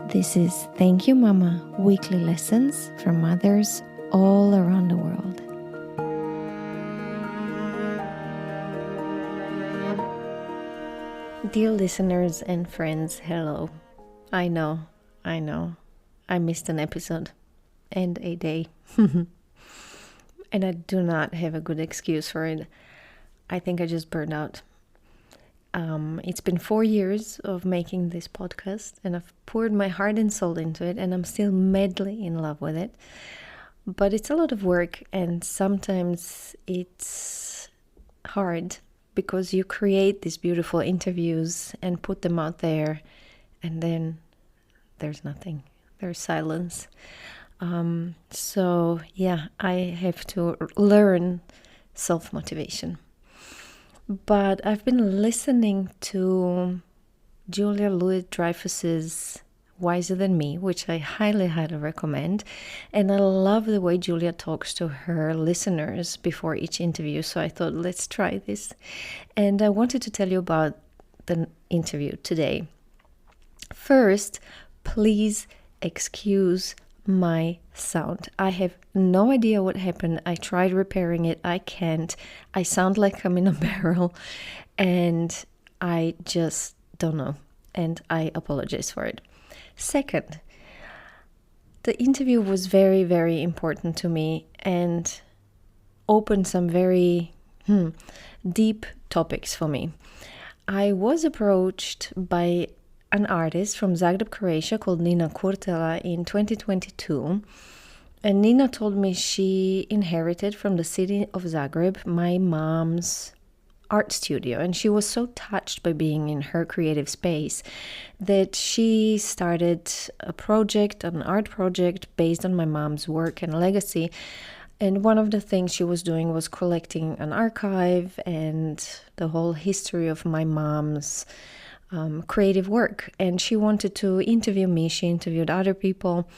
This is Thank You Mama weekly lessons from mothers all around the world. Dear listeners and friends, hello. I know, I missed an episode and a day. And I do not have a good excuse for it. I think I just burned out. It's been 4 years of making this podcast, and I've poured my heart and soul into it, and I'm still madly in love with it. But it's a lot of work, and sometimes it's hard because you create these beautiful interviews and put them out there, and then there's nothing. There's silence. So I have to learn self-motivation. But I've been listening to Julia Louis-Dreyfus's Wiser Than Me, which I highly, highly recommend. And I love the way Julia talks to her listeners before each interview. So I thought, let's try this. And I wanted to tell you about the interview today. First, please excuse my sound. I have no idea what happened. I tried repairing it. I can't. I sound like I'm in a barrel, and I just don't know. And I apologize for it. Second, the interview was very, very important to me and opened some very deep topics for me. I was approached by an artist from Zagreb, Croatia called Nina Kurtela in 2022. And Nina told me she inherited from the city of Zagreb my mom's art studio. And she was so touched by being in her creative space that she started an art project based on my mom's work and legacy. And one of the things she was doing was collecting an archive and the whole history of my mom's creative work. And she wanted to interview me. She interviewed other people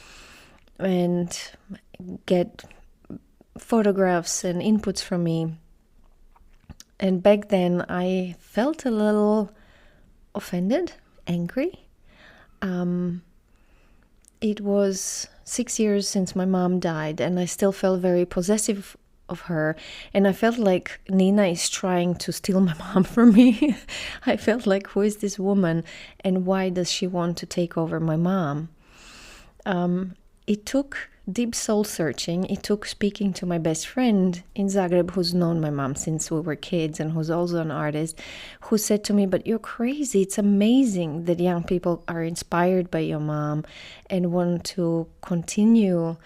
and get photographs and inputs from me. And back then I felt a little offended, angry. It was 6 years since my mom died, and I still felt very possessive of her, and I felt like Nina is trying to steal my mom from me. I felt like, who is this woman, and why does she want to take over my mom? It took deep soul searching. It took speaking to my best friend in Zagreb, who's known my mom since we were kids and who's also an artist, who said to me, but you're crazy. It's amazing that young people are inspired by your mom and want to continue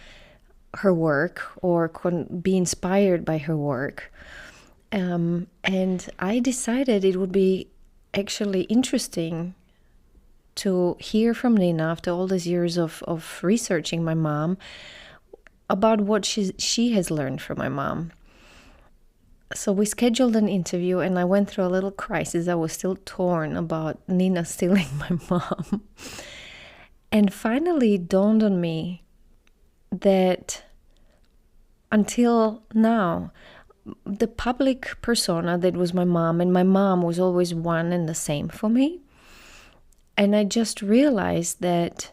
her work or be inspired by her work. And I decided it would be actually interesting to hear from Nina after all these years of researching my mom about what she has learned from my mom. So we scheduled an interview, and I went through a little crisis. I was still torn about Nina stealing my mom. And finally it dawned on me that until now, the public persona that was my mom, and my mom was always one and the same for me. And I just realized that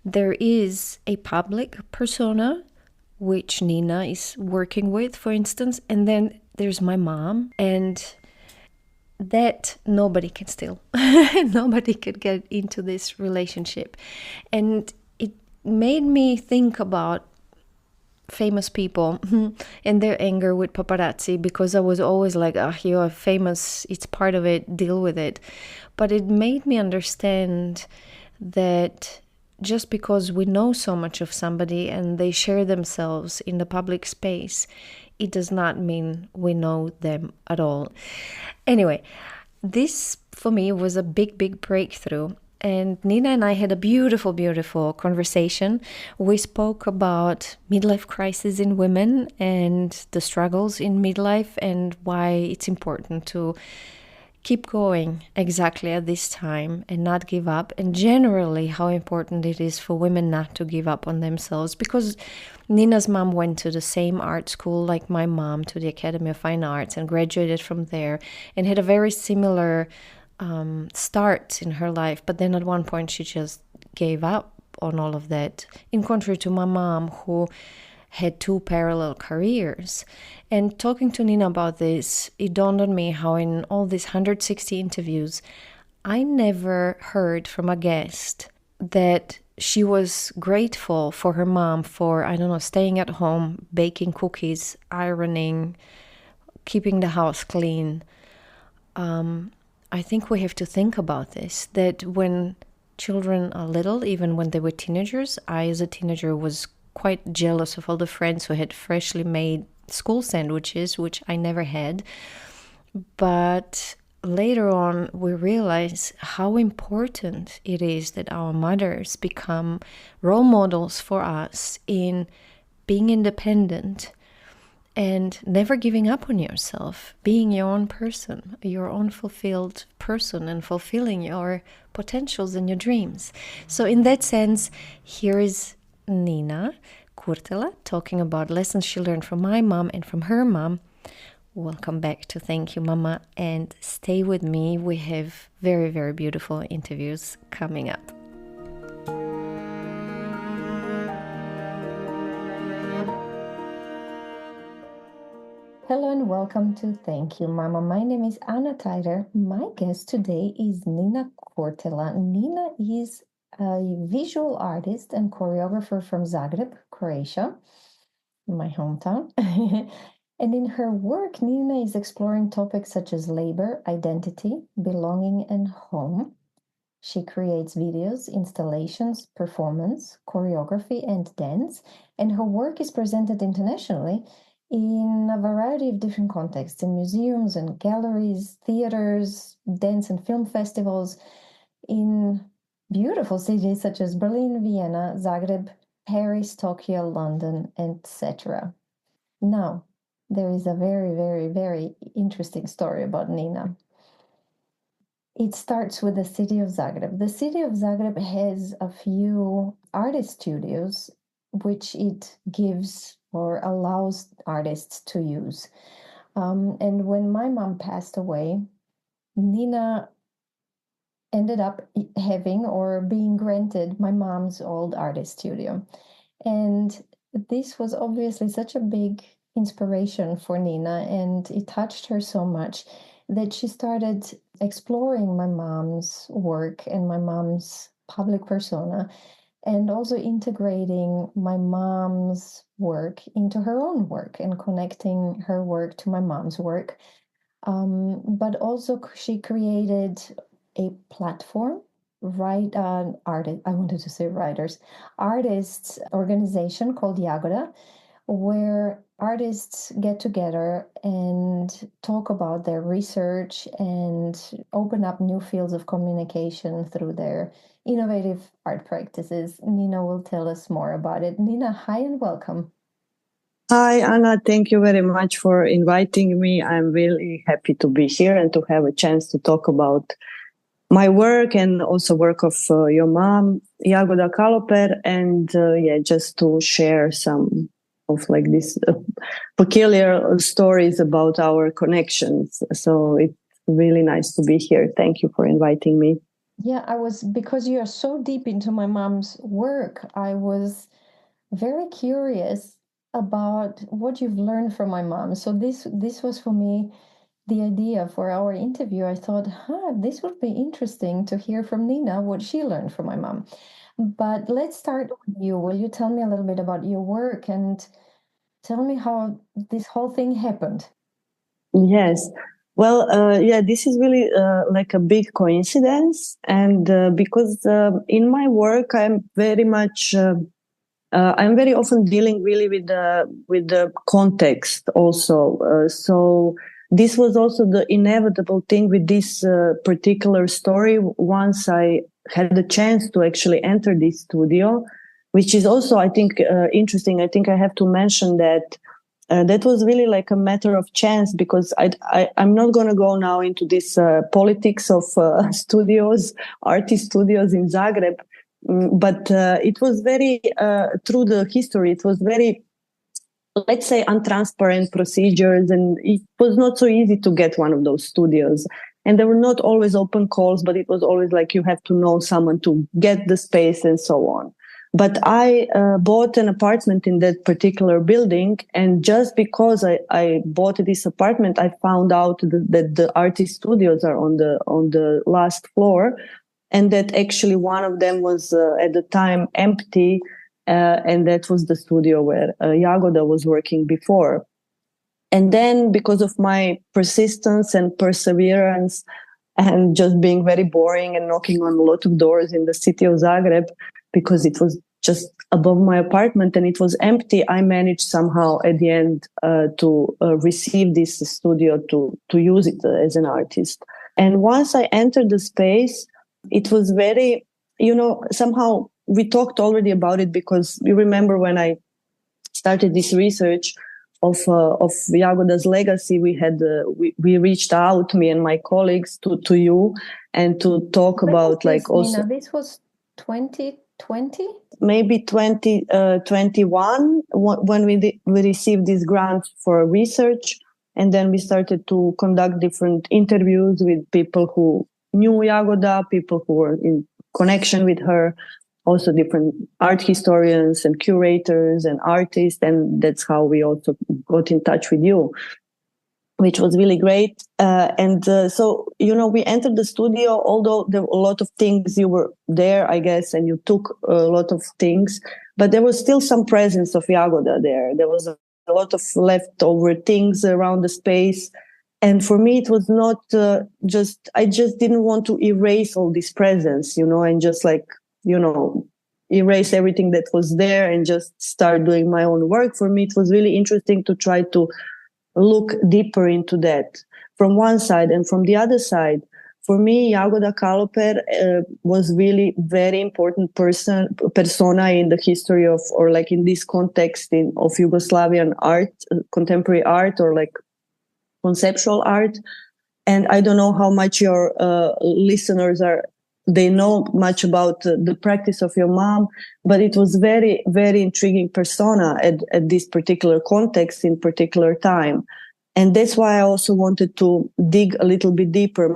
there is a public persona, which Nina is working with, for instance, and then there's my mom, and that nobody can steal. Nobody could get into this relationship. And it made me think about famous people and their anger with paparazzi, because I was always like, you are famous, it's part of it, deal with it. But it made me understand that just because we know so much of somebody and they share themselves in the public space, it does not mean we know them at all. Anyway, this for me was a big, big breakthrough. And Nina and I had a beautiful, beautiful conversation. We spoke about midlife crisis in women and the struggles in midlife and why it's important to keep going exactly at this time and not give up, and generally how important it is for women not to give up on themselves, because Nina's mom went to the same art school like my mom, to the Academy of Fine Arts, and graduated from there and had a very similar start in her life. But then at one point she just gave up on all of that, in contrary to my mom, who had two parallel careers. And talking to Nina about this, it dawned on me how in all these 160 interviews, I never heard from a guest that she was grateful for her mom for, I don't know, staying at home, baking cookies, ironing, keeping the house clean. I think we have to think about this, that when children are little, even when they were teenagers, I as a teenager was quite jealous of all the friends who had freshly made school sandwiches, which I never had. But later on, we realize how important it is that our mothers become role models for us in being independent and never giving up on yourself, being your own person, your own fulfilled person, and fulfilling your potentials and your dreams. So in that sense, here is Nina Kurtela talking about lessons she learned from my mom and from her mom. Welcome back to Thank You, Mama, and stay with me. We have very, very beautiful interviews coming up. Hello and welcome to Thank You, Mama. My name is Anna Tyler. My guest today is Nina Kurtela. Nina is a visual artist and choreographer from Zagreb, Croatia, my hometown. And in her work, Nina is exploring topics such as labor, identity, belonging, and home. She creates videos, installations, performance, choreography, and dance, and her work is presented internationally in a variety of different contexts, in museums and galleries, theaters, dance and film festivals, in beautiful cities such as Berlin, Vienna, Zagreb, Paris, Tokyo, London, etc. Now, there is a very, very, very interesting story about Nina. It starts with the city of Zagreb. The city of Zagreb has a few artist studios which it gives or allows artists to use. And when my mom passed away, Nina ended up having or being granted my mom's old artist studio. And this was obviously such a big inspiration for Nina, and it touched her so much that she started exploring my mom's work and my mom's public persona, and also integrating my mom's work into her own work and connecting her work to my mom's work. But also she created a platform, artists organization called Jagoda, where artists get together and talk about their research and open up new fields of communication through their innovative art practices. Nina will tell us more about it. Nina, hi and welcome. Hi, Anna. Thank you very much for inviting me. I'm really happy to be here and to have a chance to talk about my work and also work of your mom, Jagoda Kaloper, and just to share some of like these peculiar stories about our connections. So it's really nice to be here. Thank you for inviting me. Yeah, because you are so deep into my mom's work, I was very curious about what you've learned from my mom. So this was for me the idea for our interview. I thought, this would be interesting to hear from Nina what she learned from my mom. But let's start with you. Will you tell me a little bit about your work and tell me how this whole thing happened? Yes. Well, this is really like a big coincidence. And because in my work, I'm very much... I'm very often dealing really with the context also. So this was also the inevitable thing with this particular story. Once I had the chance to actually enter this studio, which is also, I think, interesting. I think I have to mention that that was really like a matter of chance, because I'm not going to go now into this politics of studios, artist studios in Zagreb. But it was very, through the history, it was very, let's say, untransparent procedures, and it was not so easy to get one of those studios. And there were not always open calls, but it was always like you have to know someone to get the space and so on. But I bought an apartment in that particular building, and just because I bought this apartment, I found out that the artist studios are on the last floor, and that actually one of them was at the time empty, and that was the studio where Jagoda was working before. And then, because of my persistence and perseverance, and just being very boring and knocking on a lot of doors in the city of Zagreb, because it was just above my apartment and it was empty, I managed somehow at the end to receive this studio to use it as an artist. And once I entered the space, it was very, somehow we talked already about it, because you remember when I started this research of Jagoda's legacy, we reached out, me and my colleagues, to you, and to talk about also. Nina, this was 2020, maybe 2021 when we received this grant for research, and then we started to conduct different interviews with people who knew Jagoda, people who were in connection with her, also different art historians and curators and artists. And that's how we also got in touch with you, which was really great. So, we entered the studio, although there were a lot of things, you were there, I guess, and you took a lot of things, but there was still some presence of Jagoda there. There was a lot of leftover things around the space. And for me, it was not I just didn't want to erase all this presence, and just erase everything that was there and just start doing my own work. For me, it was really interesting to try to look deeper into that from one side. And from the other side, for me, Jagoda Kaloper was really very important persona in the history of, or in this context of Yugoslavian art, contemporary art, or conceptual art. And I don't know how much your listeners they know much about the practice of your mom, but it was very, very intriguing persona at this particular context in particular time. And that's why I also wanted to dig a little bit deeper.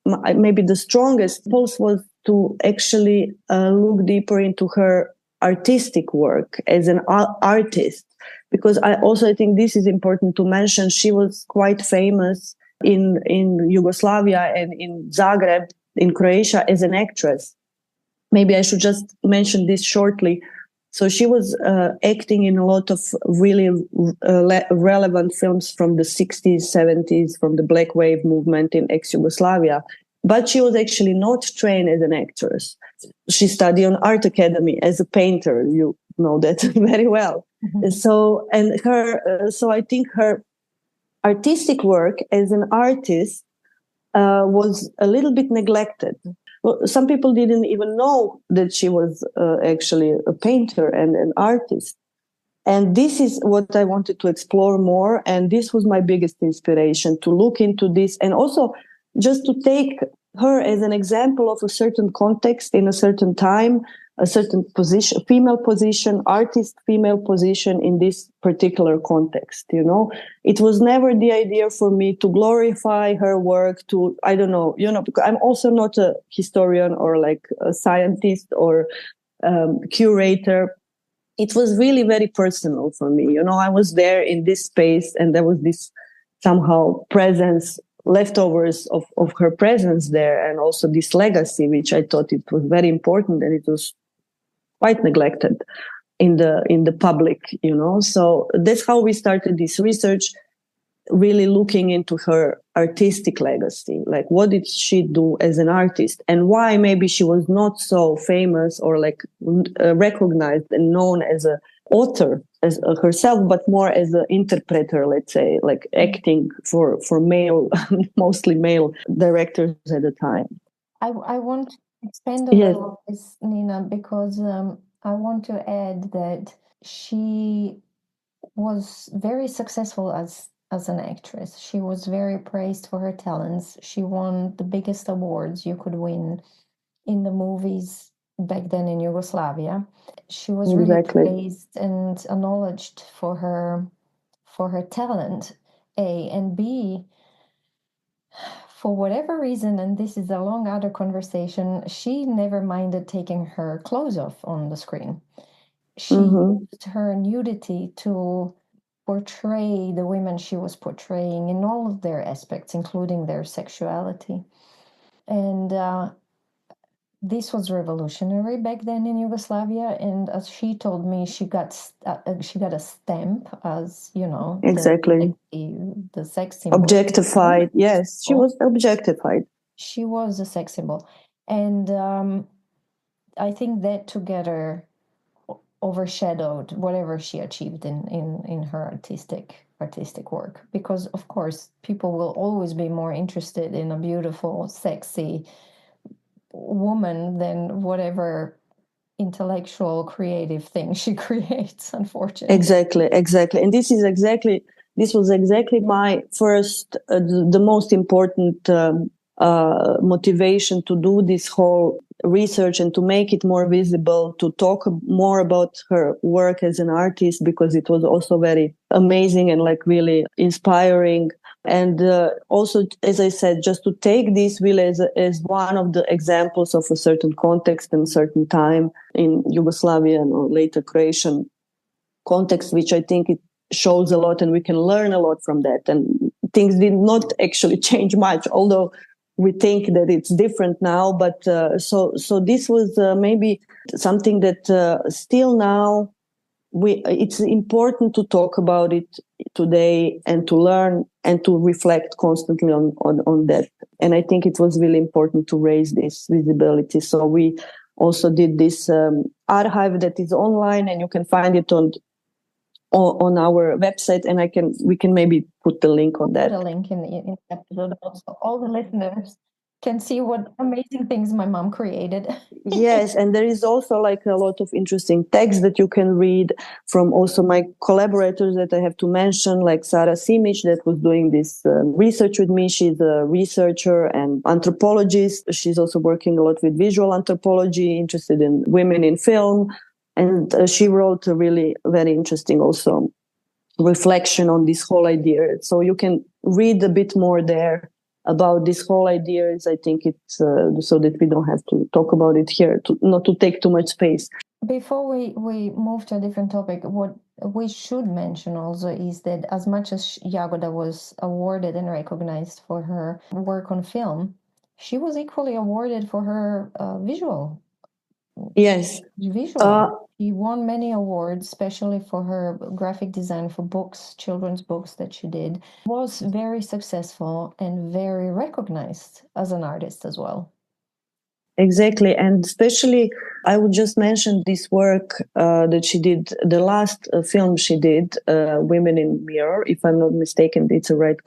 Maybe the strongest impulse was to actually look deeper into her artistic work as an artist, because I think this is important to mention. She was quite famous in Yugoslavia and in Zagreb, in Croatia, as an actress. Maybe I should just mention this shortly. So she was acting in a lot of really relevant films from the 60s, 70s, from the Black Wave movement in ex-Yugoslavia. But she was actually not trained as an actress. She studied on art academy as a painter. You know that very well. Mm-hmm. So I think her artistic work as an artist was a little bit neglected. Well, some people didn't even know that she was actually a painter and an artist. And this is what I wanted to explore more. And this was my biggest inspiration, to look into this, and also just to take her as an example of a certain context in a certain time, a certain position, female position, artist female position in this particular context. It was never the idea for me to glorify her work, because I'm also not a historian or a scientist or curator. It was really very personal for me. I was there in this space, and there was this somehow presence, leftovers of her presence there, and also this legacy, which I thought it was very important, and it was quite neglected in the public, So that's how we started this research, really looking into her artistic legacy. What did she do as an artist, and why maybe she was not so famous or recognized and known as an author as herself, but more as an interpreter, let's say, acting for male, mostly male directors at the time. I want to expand a little on this, Nina, because I want to add that she was very successful as an actress. She was very praised for her talents. She won the biggest awards you could win in the movies back then in Yugoslavia. She was really praised and acknowledged for her talent, A, and B, for whatever reason, and this is a long other conversation, she never minded taking her clothes off on the screen. She used her nudity to portray the women she was portraying in all of their aspects, including their sexuality. And this was revolutionary back then in Yugoslavia. And as she told me, she got a stamp as, you know, exactly the sex symbol. Objectified. Yes, she was objectified. She was a sex symbol. And I think that together overshadowed whatever she achieved in her artistic work, because of course people will always be more interested in a beautiful, sexy woman than whatever intellectual, creative thing she creates, unfortunately. Exactly. And this was exactly my first, the most important motivation to do this whole research and to make it more visible, to talk more about her work as an artist, because it was also very amazing and like really inspiring. And also, as I said, just to take this really as one of the examples of a certain context and certain time in Yugoslavian or later Croatian context, which I think it shows a lot and we can learn a lot from that. And things did not actually change much, although we think that it's different now. But so this was maybe something that still now it's important to talk about it today and to learn and to reflect constantly on that. And I think it was really important to raise this visibility. So we also did this archive that is online, and you can find it on our website, and we can maybe put the link on that. Put a link in the episode, so all the listeners can see what amazing things my mom created. Yes, and there is also like a lot of interesting texts that you can read from also my collaborators that I have to mention, like Sara Simic, that was doing this research with me. She's a researcher and anthropologist. She's also working a lot with visual anthropology, interested in women in film. And she wrote a really very interesting also reflection on this whole idea. So you can read a bit more there about this whole idea. I think it's so that we don't have to talk about it here, not to take too much space. Before we move to a different topic, what we should mention also is that as much as Jagoda was awarded and recognized for her work on film, she was equally awarded for her visual. Yes. Visual. She won many awards, especially for her graphic design for books, children's books that she did. Was very successful and very recognized as an artist as well. Exactly. And especially, I would just mention this work that she did, the last film she did, Women in Mirror, if I'm not mistaken, it's a right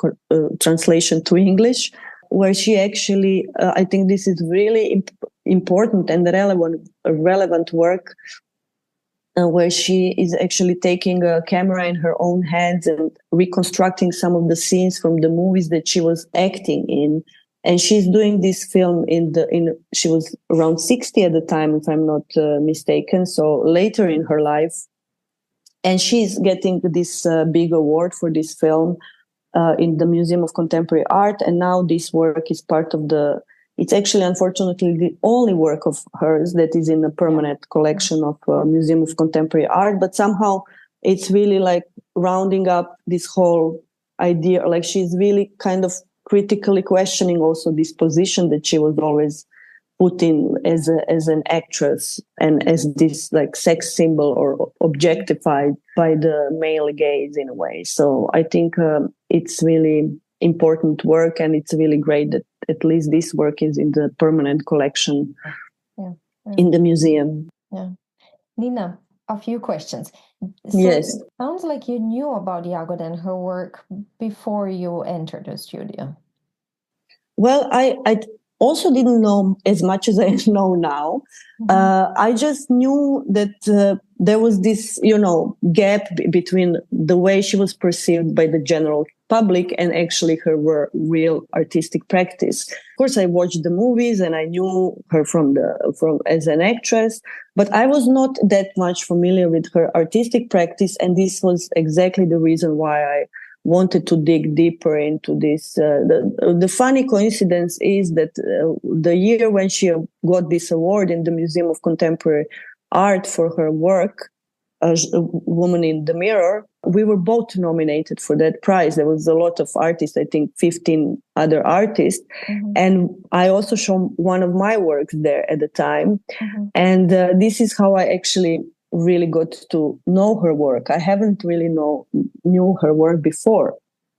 translation to English, where she actually, I think this is really important and relevant work, where she is actually taking a camera in her own hands and reconstructing some of the scenes from the movies that she was acting in. And she's doing this film she was around 60 at the time, if I'm not mistaken. So later in her life. And she's getting this big award for this film in the Museum of Contemporary Art. And now this work is part of it's actually, unfortunately, the only work of hers that is in a permanent collection of Museum of Contemporary Art. But somehow it's really like rounding up this whole idea. Like she's really kind of critically questioning also this position that she was always put in as an actress and as this like sex symbol or objectified by the male gaze in a way. So I think it's really important work, and it's really great that at least this work is in the permanent collection in the museum. Yeah. Nina, a few questions. So yes. It sounds like you knew about Jagoda and her work before you entered the studio. Well, I also didn't know as much as I know now. I just knew that there was this, gap between the way she was perceived by the general public and actually her real artistic practice. Of course, I watched the movies and I knew her from as an actress, but I was not that much familiar with her artistic practice, and this was exactly the reason why I wanted to dig deeper into this. The funny coincidence is that the year when she got this award in the Museum of Contemporary Art for her work, A Woman in the Mirror, we were both nominated for that prize. There was a lot of artists, I think 15 other artists. Mm-hmm. And I also showed one of my works there at the time. Mm-hmm. And this is how I actually really got to know her work. I haven't really knew her work before.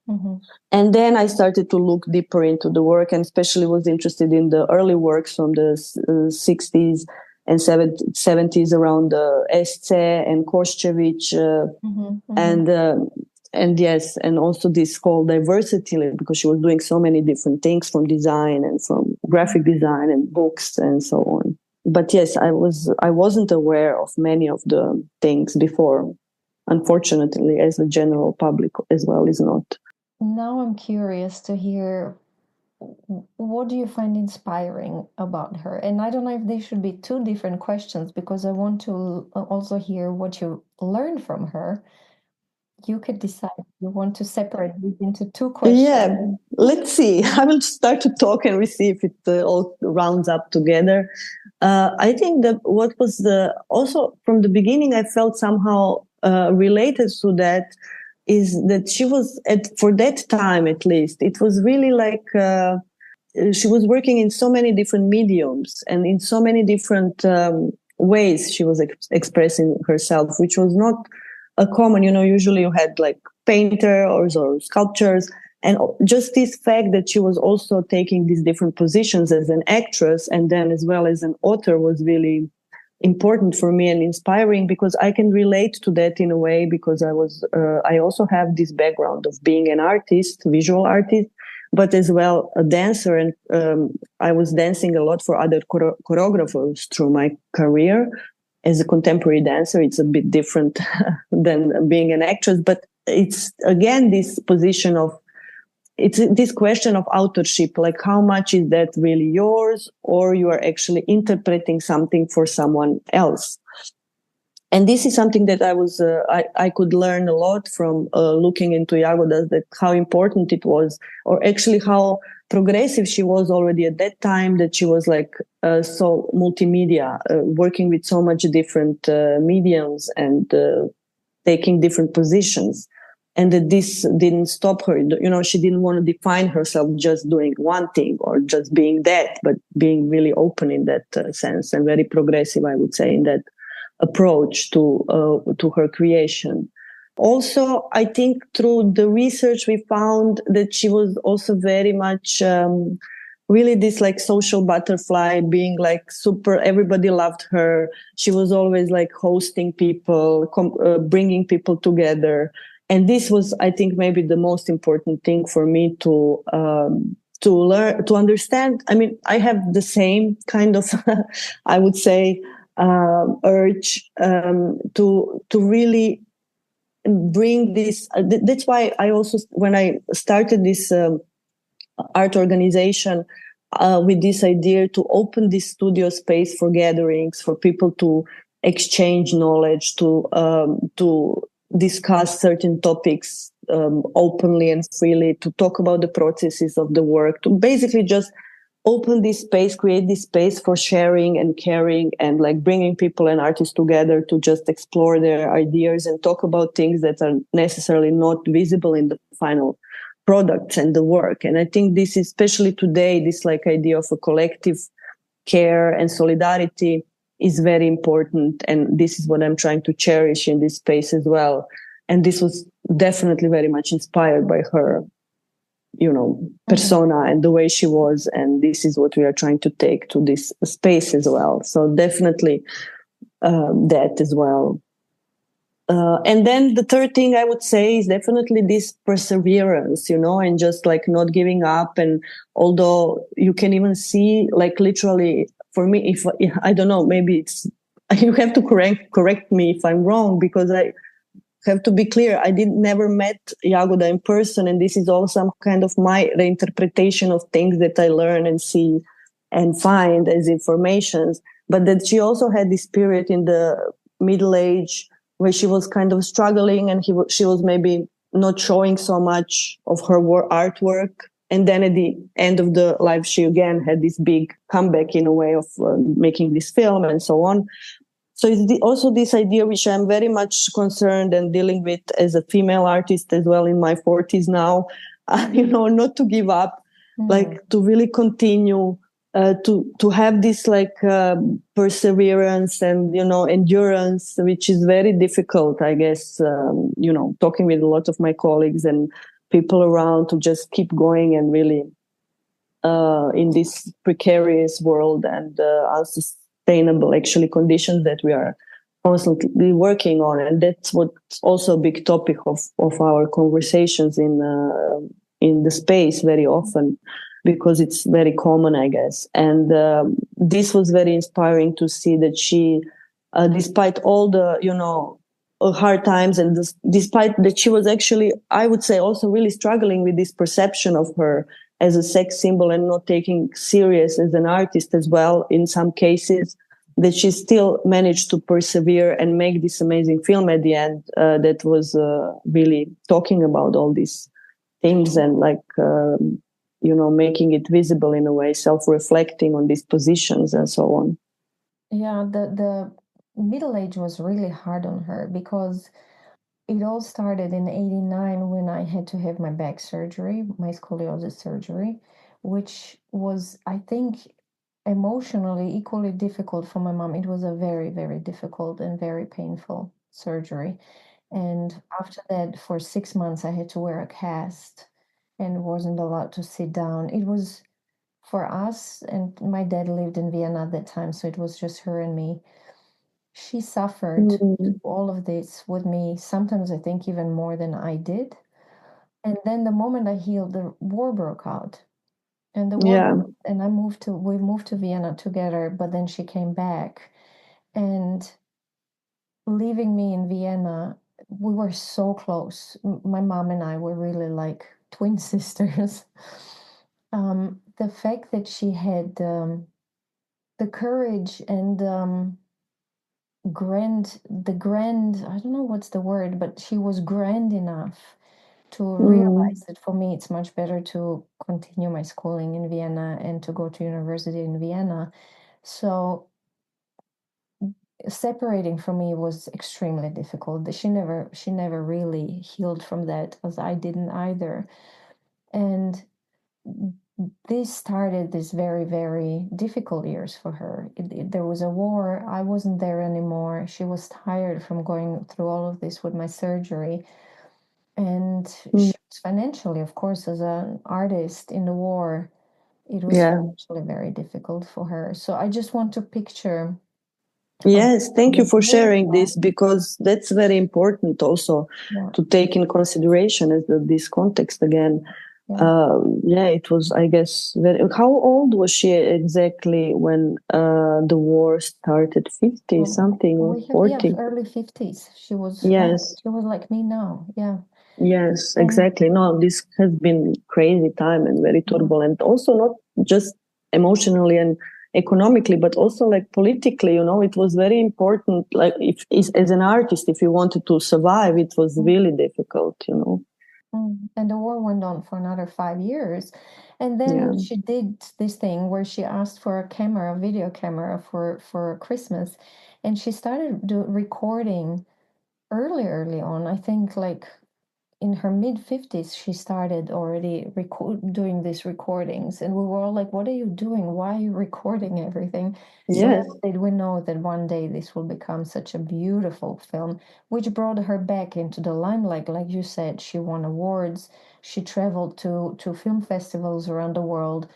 Mm-hmm. And then I started to look deeper into the work, and especially was interested in the early works from the 60s and 70s around Esce and Koščević, and yes, and also this whole diversity, because she was doing so many different things, from design and from graphic design and books and so on. But yes, I wasn't aware of many of the things before, unfortunately, as the general public as well is not. Now I'm curious to hear, what do you find inspiring about her? And I don't know if they should be two different questions, because I want to also hear what you learned from her. You could decide if you want to separate these into two questions. Yeah, let's see. I will start to talk and we see if it all rounds up together. I think that what was also from the beginning, I felt somehow related to that, is that she was, for that time at least, it was really like she was working in so many different mediums and in so many different ways she was expressing herself, which was not a common, usually you had like painters or sculptors. And just this fact that she was also taking these different positions as an actress and then as well as an author was really important for me and inspiring, because I can relate to that in a way, because I also have this background of being an artist, visual artist, but as well a dancer. And I was dancing a lot for other choreographers through my career. As a contemporary dancer, it's a bit different than being an actress, but it's again this position of, it's this question of authorship, like how much is that really yours, or you are actually interpreting something for someone else. And this is something that I could learn a lot from looking into Jagoda, that how important it was, or actually how progressive she was already at that time, that she was like so multimedia, working with so much different mediums and taking different positions. And that this didn't stop her. She didn't want to define herself just doing one thing or just being that, but being really open in that sense, and very progressive, I would say, in that approach to her creation. Also, I think through the research, we found that she was also very much really this like social butterfly, being like super, everybody loved her. She was always like hosting people, bringing people together. And this was, I think, maybe the most important thing for me to learn, to understand. I mean, I have the same kind of, I would say, urge to really bring this. That's why I also, when I started this art organization with this idea to open this studio space for gatherings, for people to exchange knowledge, to discuss certain topics openly and freely, to talk about the processes of the work, to basically just open this space, create this space for sharing and caring, and like bringing people and artists together to just explore their ideas and talk about things that are necessarily not visible in the final products and the work. And I think this, especially today, this like idea of a collective care and solidarity is very important. And this is what I'm trying to cherish in this space as well. And this was definitely very much inspired by her, persona and the way she was. And this is what we are trying to take to this space as well. So definitely that as well. And then the third thing I would say is definitely this perseverance, and just like not giving up. And although you can even see, like literally, for me, if I don't know, maybe it's, you have to correct me if I'm wrong, because I have to be clear. I never met Jagoda in person, and this is all some kind of my reinterpretation of things that I learn and see and find as informations. But that she also had this period in the middle age where she was kind of struggling, and she was maybe not showing so much of her artwork. And then at the end of the life, she again had this big comeback in a way of making this film and so on. So it's also this idea which I'm very much concerned and dealing with as a female artist as well in my 40s now, not to give up, like to really continue, to have this like perseverance and, endurance, which is very difficult, I guess, talking with a lot of my colleagues and people around, to just keep going and really in this precarious world and unsustainable actually conditions that we are constantly working on. And that's what's also a big topic of our conversations in the space very often, because it's very common, I guess. And this was very inspiring to see that she, despite all the, hard times, and despite that she was actually, I would say, also really struggling with this perception of her as a sex symbol and not taking serious as an artist as well in some cases, that she still managed to persevere and make this amazing film at the end that was really talking about all these things and like, making it visible in a way, self-reflecting on these positions and so on. Yeah, the middle age was really hard on her because it all started in 89 when I had to have my back surgery, my scoliosis surgery, which was, I think, emotionally equally difficult for my mom. It was a very, very difficult and very painful surgery. And after that, for 6 months, I had to wear a cast and wasn't allowed to sit down. It was for us, and my dad lived in Vienna at that time, so it was just her and me. She suffered through all of this with me, sometimes I think even more than I did. And then the moment I healed, the war broke out. And the war, Yeah. and we moved to Vienna together, but then she came back. And leaving me in Vienna, we were so close. My mom and I were really like twin sisters. The fact that she had the courage and I don't know what's the word, but she was grand enough to realize that for me it's much better to continue my schooling in Vienna and to go to university in Vienna. So separating from me was extremely difficult. She never really healed from that, as I didn't either. And this started this very, very difficult years for her. There was a war. I wasn't there anymore. She was tired from going through all of this with my surgery. And she was financially, of course, as an artist in the war, it was financially very difficult for her. So I just want to picture. Yes, thank you for sharing this, because that's very important also to take in consideration as this context again. It was, I guess, how old was she exactly when the war started? 50 something or 40? Early 50s. She was, yes. She was like me now. Yeah. Yes, exactly. No, this has been crazy time and very turbulent. Also, not just emotionally and economically, but also like politically. It was very important. Like, if as an artist, if you wanted to survive, it was really difficult. And the war went on for another 5 years. And then she did this thing where she asked for a video camera for Christmas. And she started recording early on. I think like in her mid 50s, she started already doing these recordings. And we were all like, what are you doing? Why are you recording everything? So did we know that one day this will become such a beautiful film, which brought her back into the limelight. Like you said, she won awards. She traveled to film festivals around the world,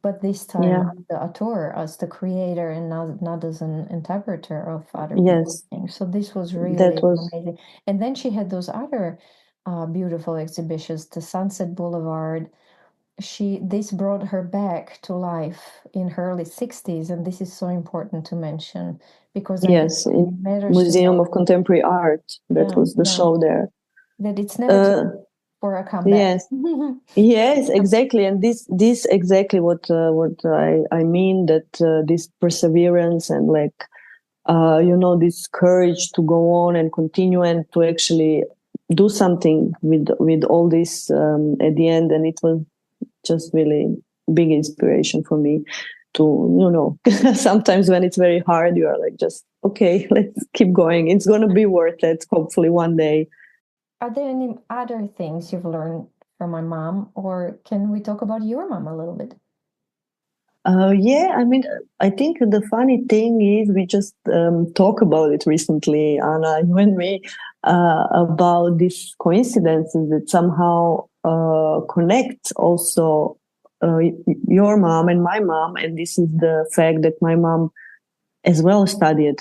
but this time as the auteur, as the creator, and not as an interpreter of other people's things. So this was really amazing. And then she had those other beautiful exhibitions, the Sunset Boulevard. This brought her back to life in her early 60s, and this is so important to mention because I think it matters Museum of Contemporary Art. That was the show there. That it's never too late for a comeback. Yes, exactly, and this exactly what I mean, that this perseverance and like this courage to go on and continue and to actually do something with all this at the end, and it was just really big inspiration for me to sometimes when it's very hard, you are like, just okay, let's keep going, it's going to be worth it, hopefully one day. Are there any other things you've learned from my mom, or can we talk about your mom a little bit? Yeah, I mean, I think the funny thing is we just talk about it recently, Anna, you and me, about these coincidences that somehow connect also your mom and my mom. And this is the fact that my mom as well studied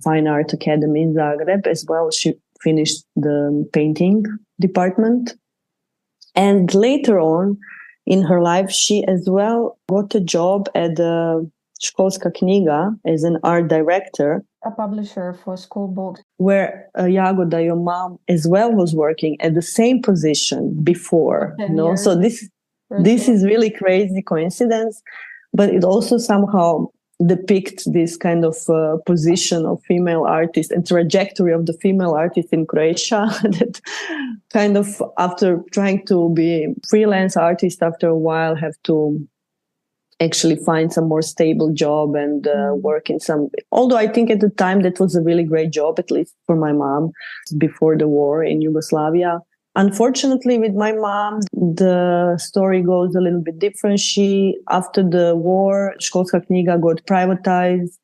Fine Art Academy in Zagreb as well. She finished the painting department. And later on, in her life, she as well got a job at the Školska knjiga as an art director. A publisher for school books. Where Jagoda, your mom, as well was working at the same position before. So this is really crazy coincidence, but it also somehow depicts this kind of position of female artists and trajectory of the female artists in Croatia that kind of, after trying to be freelance artist, after a while have to actually find some more stable job and work in some, although I think at the time that was a really great job, at least for my mom, before the war in Yugoslavia. Unfortunately, with my mom, the story goes a little bit different. She, after the war, Školska knjiga got privatized.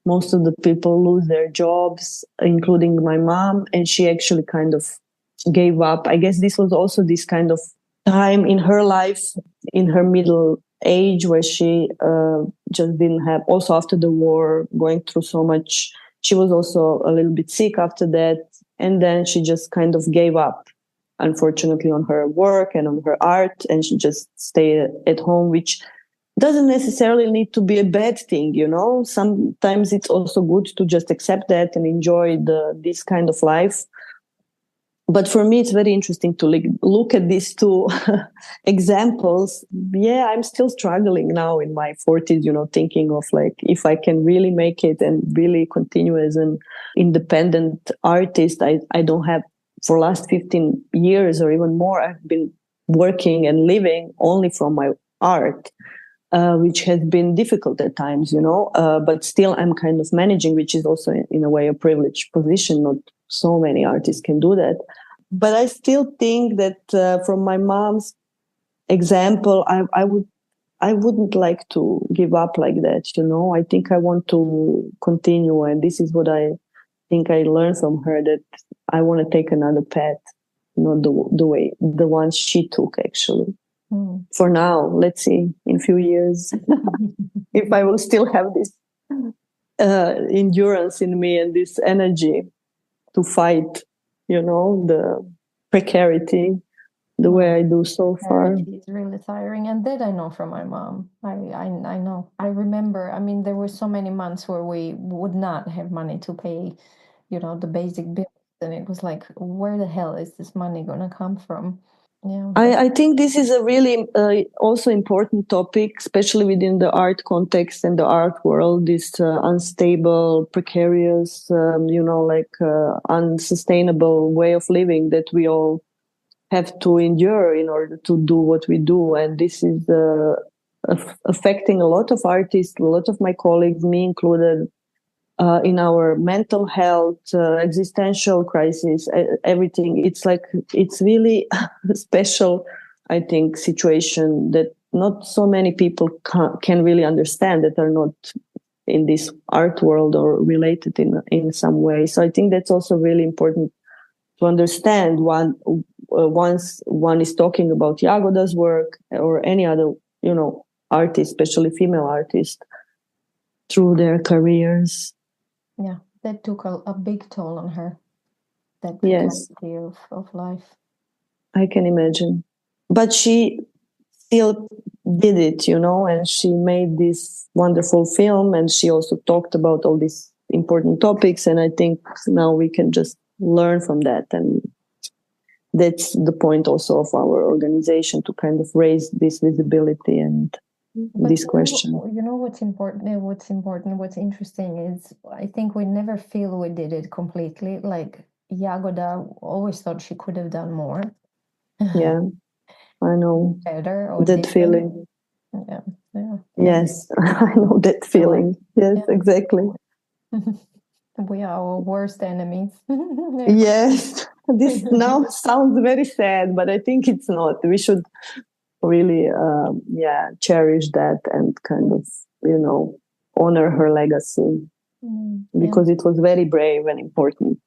Most of the people lose their jobs, including my mom, and she actually kind of gave up. I guess this was also this kind of time in her life, in her middle age, where she just didn't have, also after the war, going through so much. She was also a little bit sick after that, and then she just kind of gave up, unfortunately, on her work and on her art, and she just stayed at home, which doesn't necessarily need to be a bad thing, Sometimes it's also good to just accept that and enjoy this kind of life. But for me, it's very interesting to look at these two examples. Yeah, I'm still struggling now in my 40s, thinking of like, if I can really make it and really continue as an independent artist. I don't have, for last 15 years or even more, I've been working and living only from my art, which has been difficult at times, but still I'm kind of managing, which is also in a way a privileged position. Not so many artists can do that. But I still think that from my mom's example, I wouldn't like to give up like that, I think I want to continue. And this is what I think I learned from her, that I want to take another path, not the one she took, actually. For now, let's see, in a few years, if I will still have this endurance in me and this energy to fight, the precarity the way I do so far. It's really tiring, and that I know from my mom. I know. I remember. I mean, there were so many months where we would not have money to pay, the basic bills, and it was like, where the hell is this money gonna come from? Yeah. I think this is a really also important topic, especially within the art context and the art world, this unstable, precarious, unsustainable way of living that we all have to endure in order to do what we do. And this is affecting a lot of artists, a lot of my colleagues, me included, in our mental health, existential crisis, everything. It's really a special, I think, situation that not so many people can really understand, that are not in this art world or related in some way. So I think that's also really important to understand once one is talking about Jagoda's work or any other, artist, especially female artist, through their careers. Yeah, that took a big toll on her. That yes, of life. I can imagine. But she still did it, and she made this wonderful film, and she also talked about all these important topics. And I think now we can just learn from that. And that's the point also of our organization, to kind of raise this visibility and this question. What's important, what's interesting is, I think we never feel we did it completely. Like, Jagoda always thought she could have done more. Yeah, I know Better or that different. feeling. Yeah. Yeah. Yes, I know that feeling. Yes, Yeah. exactly. We are our worst enemies. Yes, this now sounds very sad, but I think it's not. We should really, cherish that and kind of, honor her legacy because it was very brave and important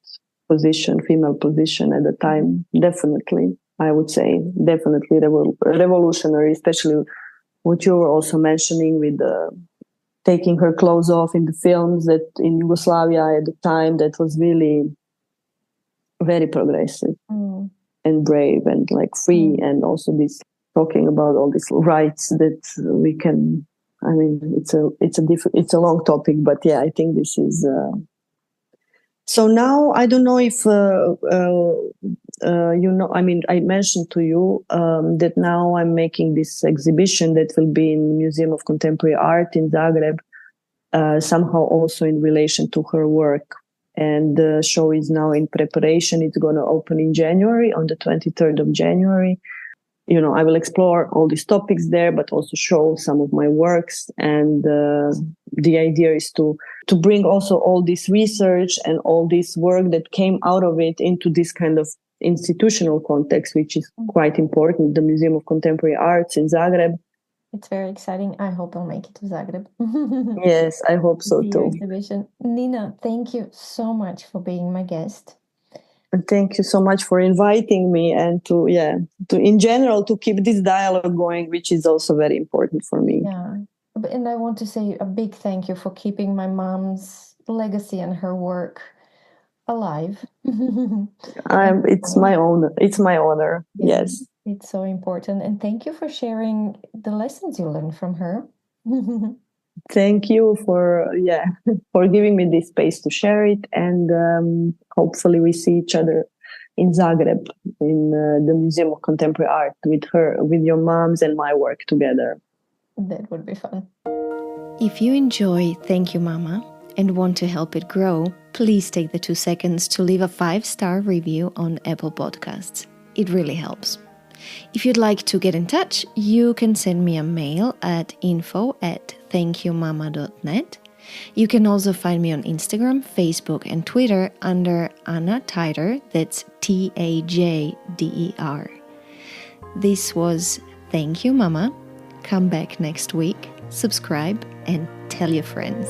position, female position at the time. Definitely, I would say, definitely revolutionary, especially what you were also mentioning with taking her clothes off in the films that in Yugoslavia at the time, that was really very progressive and brave and like free. And also this talking about all these rights that we can, I mean, it's a long topic, but yeah, I think this is, so now I don't know if, I mean, I mentioned to you that now I'm making this exhibition that will be in Museum of Contemporary Art in Zagreb, somehow also in relation to her work. And the show is now in preparation. It's going to open in January, on the 23rd of January. I will explore all these topics there, but also show some of my works. And the idea is to bring also all this research and all this work that came out of it into this kind of institutional context, which is quite important. The Museum of Contemporary Arts in Zagreb. It's very exciting. I hope I'll make it to Zagreb. Yes, I hope so too. Exhibition. Nina, thank you so much for being my guest. And thank you so much for inviting me and to in general to keep this dialogue going, which is also very important for me. Yeah. And I want to say a big thank you for keeping my mom's legacy and her work alive. It's my honor. Yeah, yes. It's so important. And thank you for sharing the lessons you learned from her. Thank you for giving me this space to share it. And hopefully we see each other in Zagreb, in the Museum of Contemporary Art with your mom's and my work together. That would be fun. If you enjoy Thank You Mama and want to help it grow, please take the 2 seconds to leave a 5-star review on Apple Podcasts. It really helps. If you'd like to get in touch, you can send me a mail at info@thankyoumama.net. You can also find me on Instagram, Facebook, and Twitter under Anna Teider, that's Tajder. This was Thank You Mama. Come back next week, subscribe, and tell your friends.